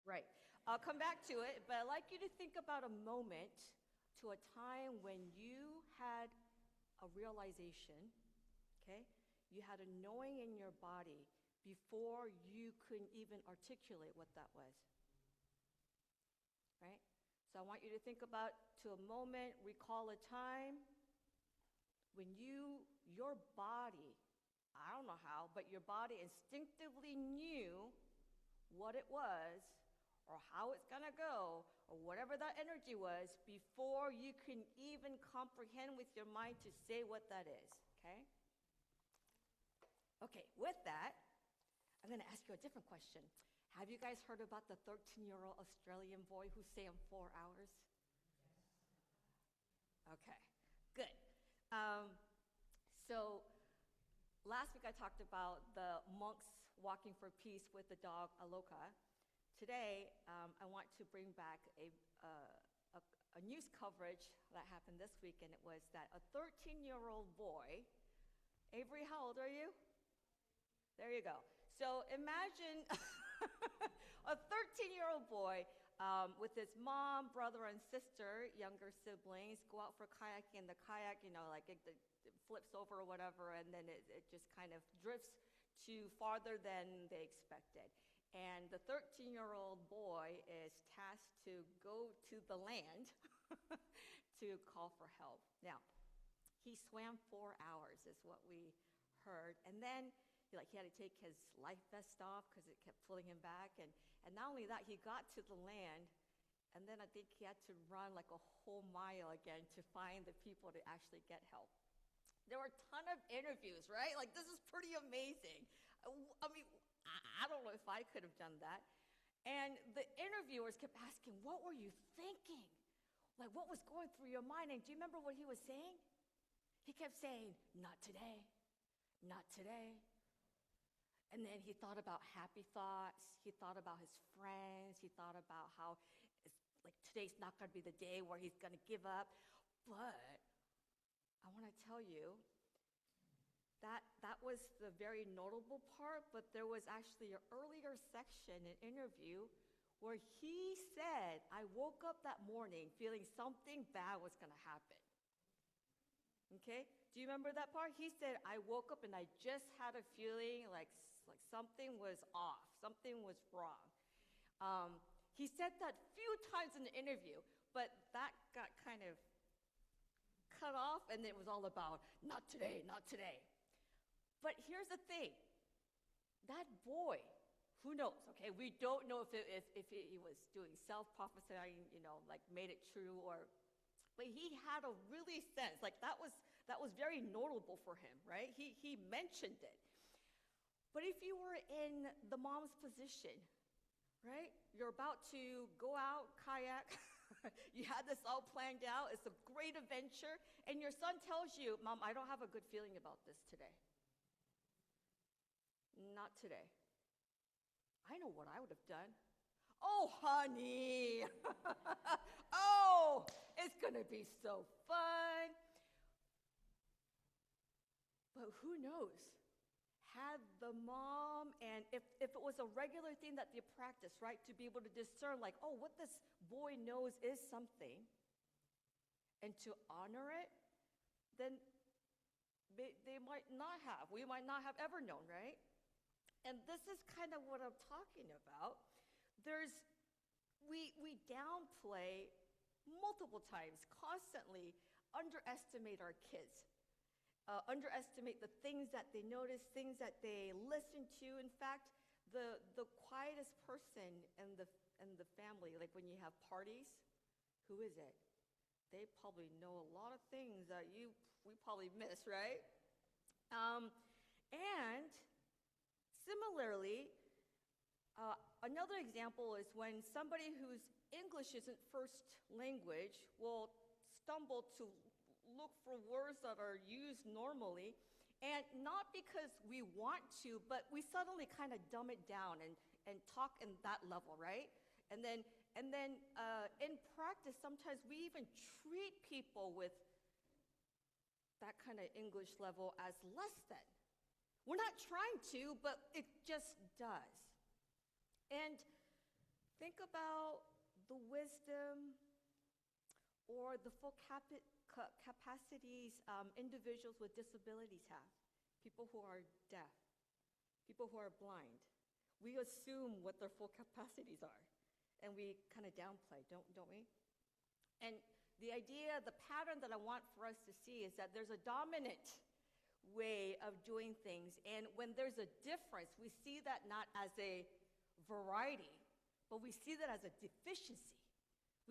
Right. I'll come back to it, but I'd like you to think about a moment to a time when you had a realization, okay? You had a knowing in your body before you couldn't even articulate what that was, right? So I want you to think about to a moment, recall a time when your body, I don't know how, but your body instinctively knew what it was or how it's going to go or whatever that energy was before you can even comprehend with your mind to say what that is, okay? Okay, with that, I'm going to ask you a different question. Have you guys heard about the 13-year-old Australian boy who swam 4 hours? Okay, good. Um, so last week I talked about the monks walking for peace with the dog Aloka. Today, I want to bring back a news coverage that happened this week, and it was that a 13-year-old boy, Avery, how old are you? There you go. So imagine a 13-year-old boy with his mom, brother, and sister, younger siblings, go out for kayaking, and the kayak, like it flips over or whatever, and then it just kind of drifts to farther than they expected. And the 13-year-old boy is tasked to go to the land to call for help. Now, he swam 4 hours is what we heard. And then he had to take his life vest off because it kept pulling him back. And not only that, he got to the land, and then I think he had to run like a whole mile again to find the people to actually get help. There were a ton of interviews, right? Like, this is pretty amazing. I mean, I don't know if I could have done that. And the interviewers kept asking, what were you thinking? Like, what was going through your mind? And do you remember what he was saying? He kept saying, not today, not today. And then he thought about happy thoughts. He thought about his friends. He thought about how today's not going to be the day where he's going to give up. But I want to tell you, that was the very notable part, but there was actually an earlier section, an interview, where he said, I woke up that morning feeling something bad was going to happen. Okay? Do you remember that part? He said, I woke up and I just had a feeling like something was off, something was wrong. He said that a few times in the interview, but that got kind of cut off, and it was all about, not today, not today. But here's the thing. That boy, who knows, okay? We don't know if he was doing self-prophesying, made it true, but he had a really sense, that was very notable for him, right? He mentioned it. But if you were in the mom's position, right? You're about to go out, kayak, you had this all planned out, it's a great adventure, and your son tells you, Mom, I don't have a good feeling about this today. Not today. I know what I would have done. Oh, honey. Oh, it's going to be so fun. But who knows? Had the mom, and if it was a regular thing that they practice, right, to be able to discern, what this boy knows is something, and to honor it, then they might not have. We might not have ever known, right? And this is kind of what I'm talking about. We downplay multiple times, constantly underestimate our kids, underestimate the things that they notice, things that they listen to. In fact, the quietest person in the family, like when you have parties, who is it? They probably know a lot of things that we probably miss, right? And similarly, another example is when somebody whose English isn't first language will stumble to look for words that are used normally, and not because we want to, but we suddenly kind of dumb it down and talk in that level, right? And then in practice, sometimes we even treat people with that kind of English level as less than. We're not trying to, but it just does. And Think about the wisdom or the full capacities individuals with disabilities have. People who are deaf, people who are blind. We assume what their full capacities are, and we kind of downplay, don't we? And the idea, the pattern that I want for us to see is that there's a dominant way of doing things, and when there's a difference, we see that not as a variety, but we see that as a deficiency.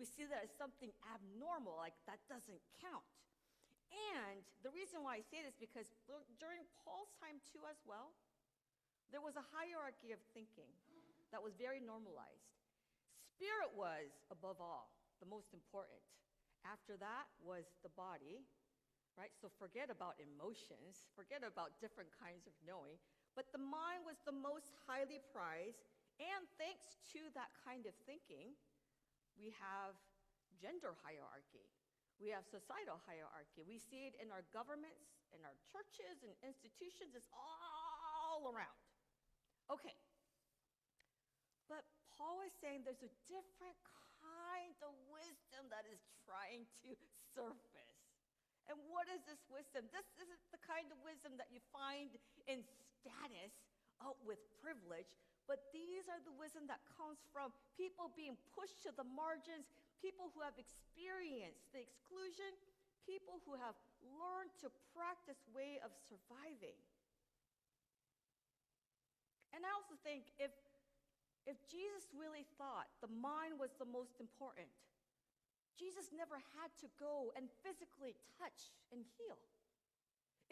We see that as something abnormal, like that doesn't count. And the reason why I say this is because during Paul's time too as well, there was a hierarchy of thinking that was very normalized. Spirit was, above all, the most important. After that was the body, right? So forget about emotions, forget about different kinds of knowing, but the mind was the most highly prized, and thanks to that kind of thinking, we have gender hierarchy. We have societal hierarchy. We see it in our governments, in our churches, and institutions. It's all around. Okay. But Paul is saying there's a different kind of wisdom that is trying to surface. And what is this wisdom? This isn't the kind of wisdom that you find in status, with privilege, but these are the wisdom that comes from people being pushed to the margins, people who have experienced the exclusion, people who have learned to practice way of surviving. And I also think if Jesus really thought the mind was the most important, Jesus never had to go and physically touch and heal.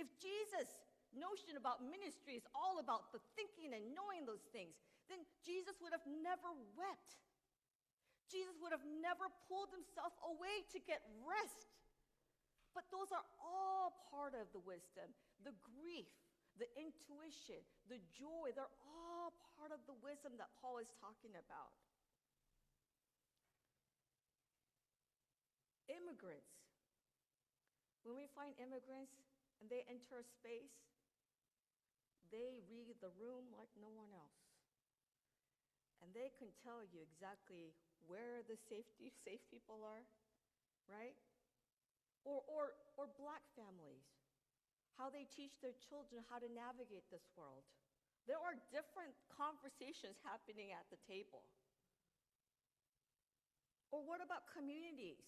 If Jesus' notion about ministry is all about the thinking and knowing those things, then Jesus would have never wept. Jesus would have never pulled himself away to get rest. But those are all part of the wisdom. The grief, the intuition, the joy, they're all part of the wisdom that Paul is talking about. Immigrants. When we find immigrants and they enter a space, they read the room like no one else. And they can tell you exactly where the safe people are, right? Or black families, how they teach their children how to navigate this world. There are different conversations happening at the table. Or what about communities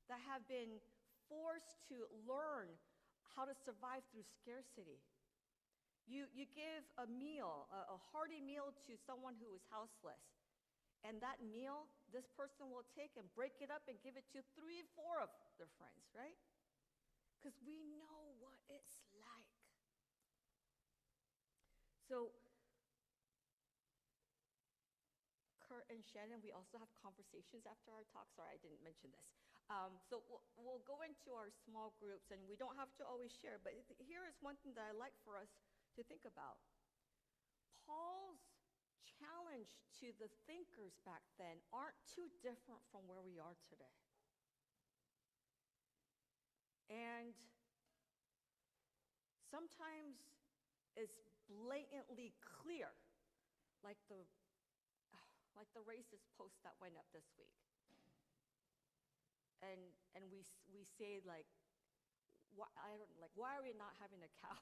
that have been forced to learn how to survive through scarcity? You give a meal, a hearty meal to someone who is houseless. And that meal, this person will take and break it up and give it to 3 or 4 of their friends, right? Because we know what it's like. So, Kurt and Shannon, we also have conversations after our talk. Sorry, I didn't mention this. So we'll go into our small groups, and we don't have to always share, but here is one thing that I like for us to think about. Paul's challenge to the thinkers back then aren't too different from where we are today. And sometimes it's blatantly clear, like the racist post that went up this week. And we say like, why are we not having a cow?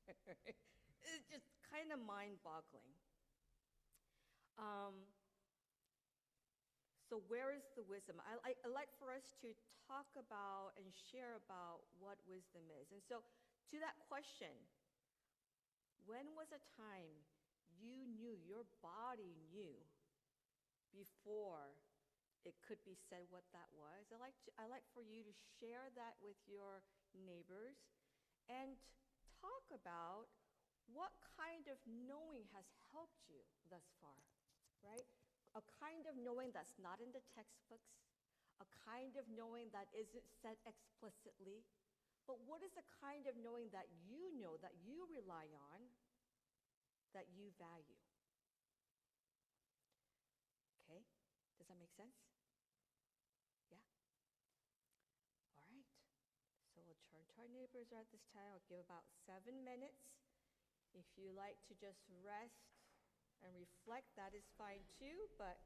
It's just kind of mind-boggling. So where is the wisdom? I like for us to talk about and share about what wisdom is. And so to that question, when was a time you knew, your body knew before it could be said what that was? I like for you to share that with your neighbors and talk about what kind of knowing has helped you thus far, right? A kind of knowing that's not in the textbooks, a kind of knowing that isn't said explicitly, but what is the kind of knowing that you know, that you rely on, that you value? Okay, does that make sense? Yeah? All right, so we'll turn to our neighbors at this time. I'll give about 7 minutes. If you like to just rest and reflect, that is fine too, but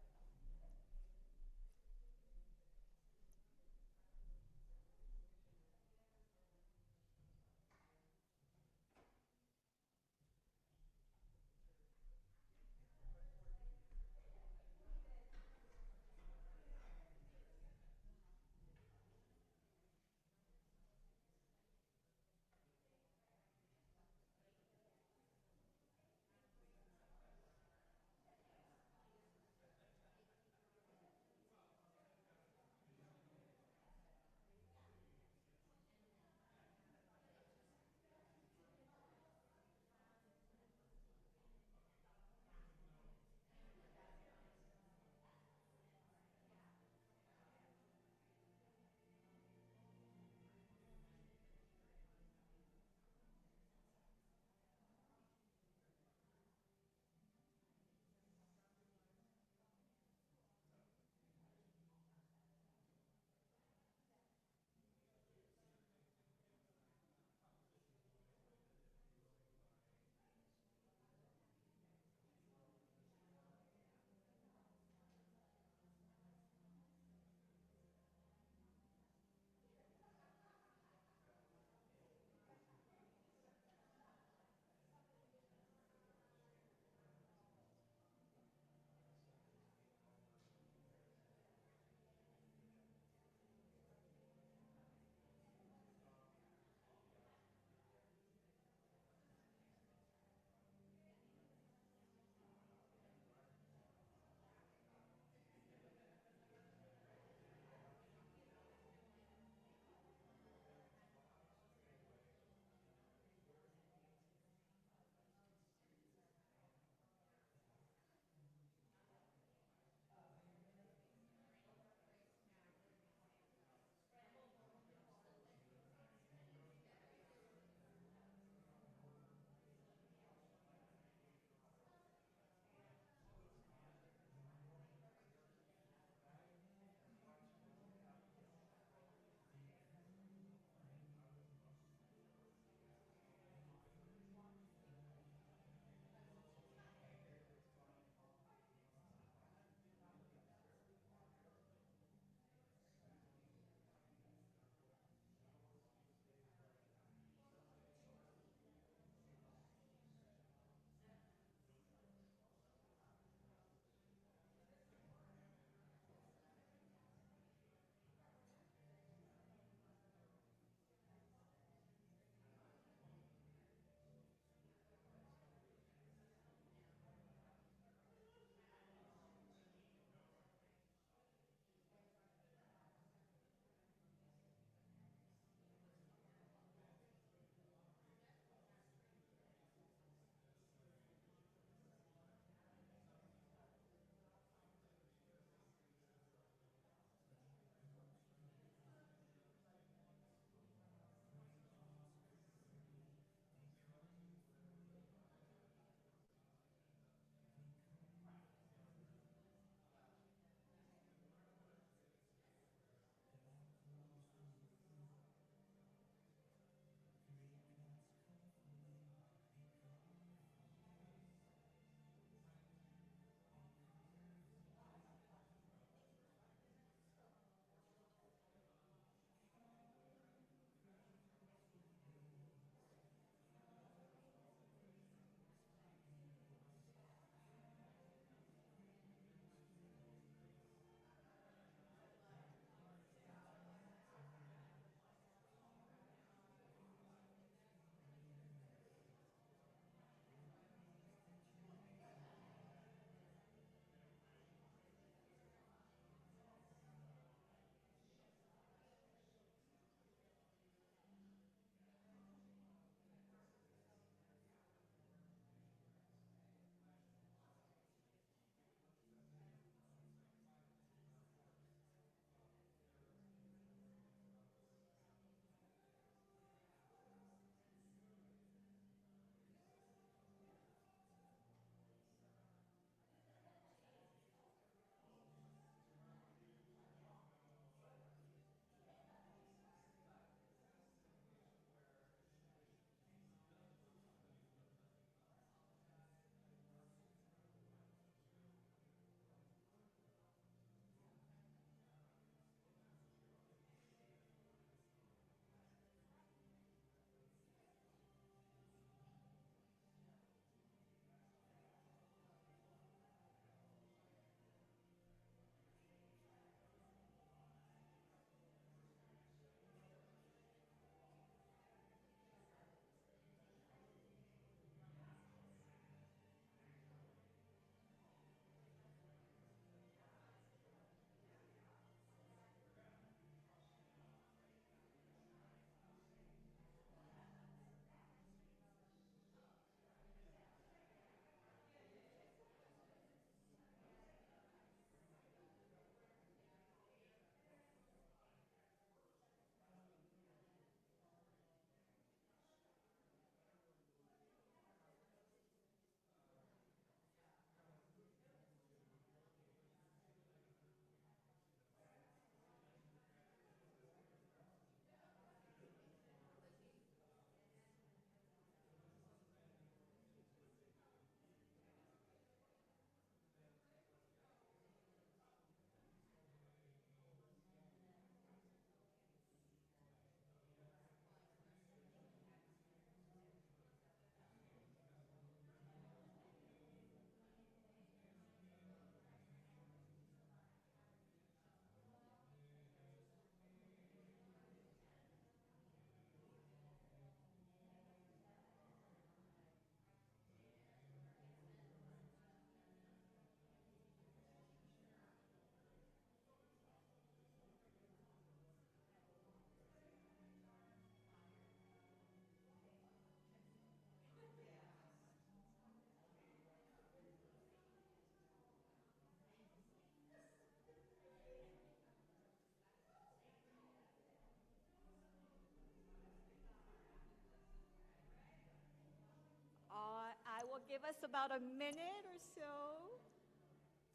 give us about a minute or so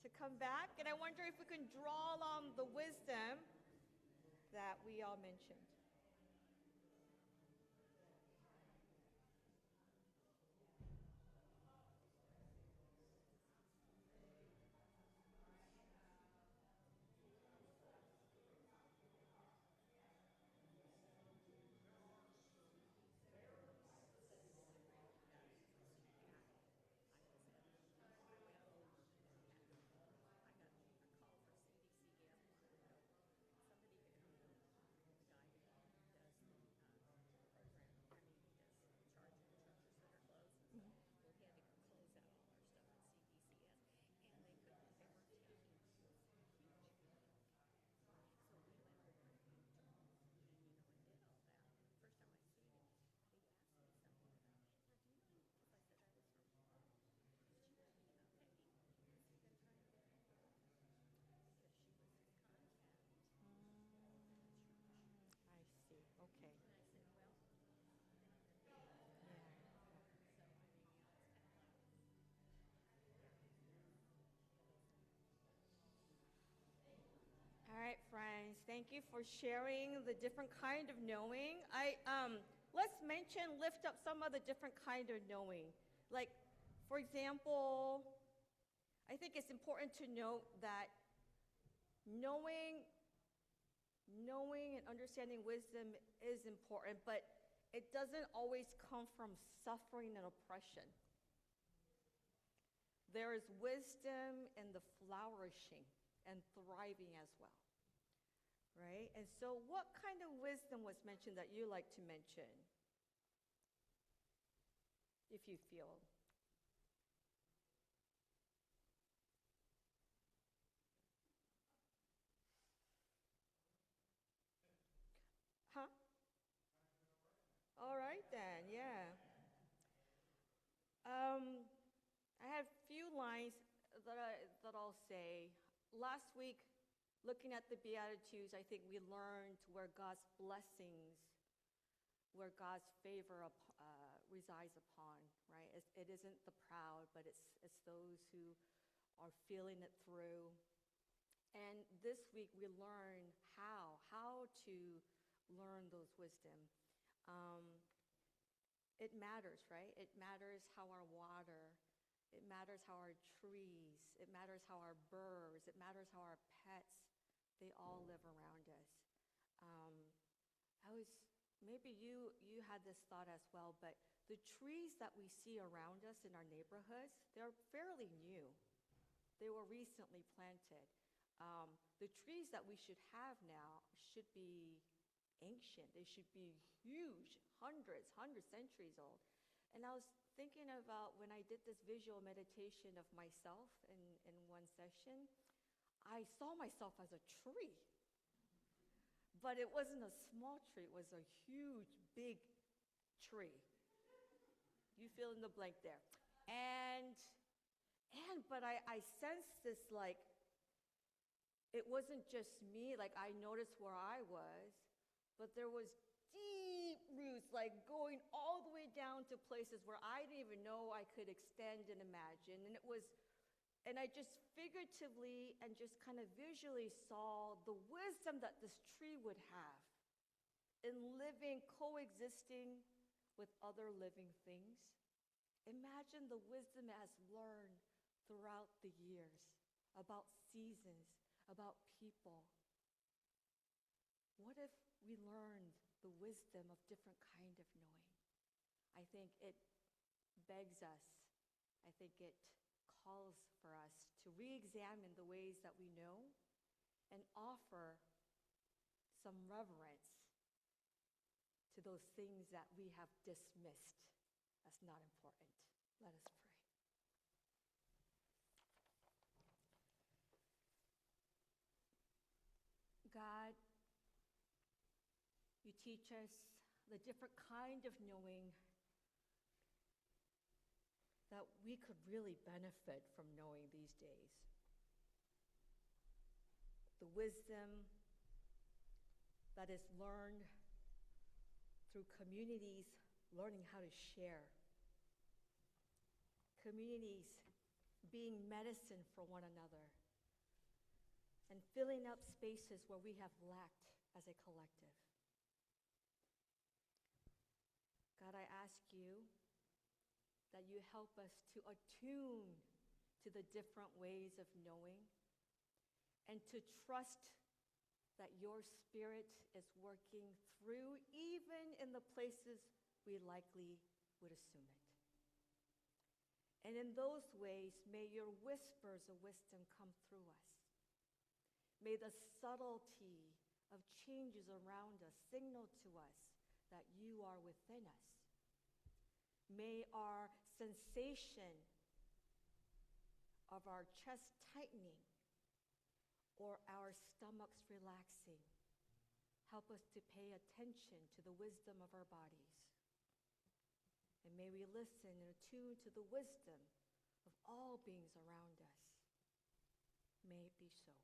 to come back. And I wonder if we can draw on the wisdom that we all mentioned. I see. Okay. All right, friends. Thank you for sharing the different kind of knowing. Let's lift up some of the different kind of knowing. Like, for example, I think it's important to note that knowing, knowing and understanding wisdom is important, but it doesn't always come from suffering and oppression. There is wisdom in the flourishing and thriving as well, right? And so, what kind of wisdom was mentioned that you like to mention, if you feel? Huh? All right then, yeah. Um, I have a few lines that I'll say. Last week, looking at the Beatitudes, I think we learned where God's blessings, where God's favor resides upon, right? It isn't the proud, but it's those who are feeling it through. And this week we learn how to learn those wisdom. Um, it matters, right? It matters how our water, it matters how our trees, it matters how our birds, it matters how our pets, they all live around us. Um, I was, maybe you had this thought as well, but the trees that we see around us in our neighborhoods, they're fairly new. They were recently planted. The trees that we should have now should be ancient. They should be huge, hundred centuries old. And I was thinking about when I did this visual meditation of myself in one session, I saw myself as a tree. But it wasn't a small tree, it was a huge, big tree. You fill in the blank there. But I sensed this, like, it wasn't just me, like I noticed where I was, but there was deep roots, like going all the way down to places where I didn't even know I could extend and imagine. And I just figuratively and just kind of visually saw the wisdom that this tree would have in living, coexisting with other living things. Imagine the wisdom it has learned throughout the years about seasons, about people. What if we learned the wisdom of different kind of knowing? I think it begs us, I think it calls for us to re-examine the ways that we know and offer some reverence to those things that we have dismissed as not important. Let us pray. God, you teach us the different kind of knowing that we could really benefit from knowing these days. The wisdom that is learned through communities learning how to share. communities being medicine for one another, and filling up spaces where we have lacked as a collective. God, I ask you that you help us to attune to the different ways of knowing and to trust that your Spirit is working through even in the places we likely would assume it. And in those ways, may your whispers of wisdom come through us. May the subtlety of changes around us signal to us that you are within us. May our sensation of our chest tightening or our stomachs relaxing help us to pay attention to the wisdom of our bodies. And may we listen and attune to the wisdom of all beings around us. May it be so.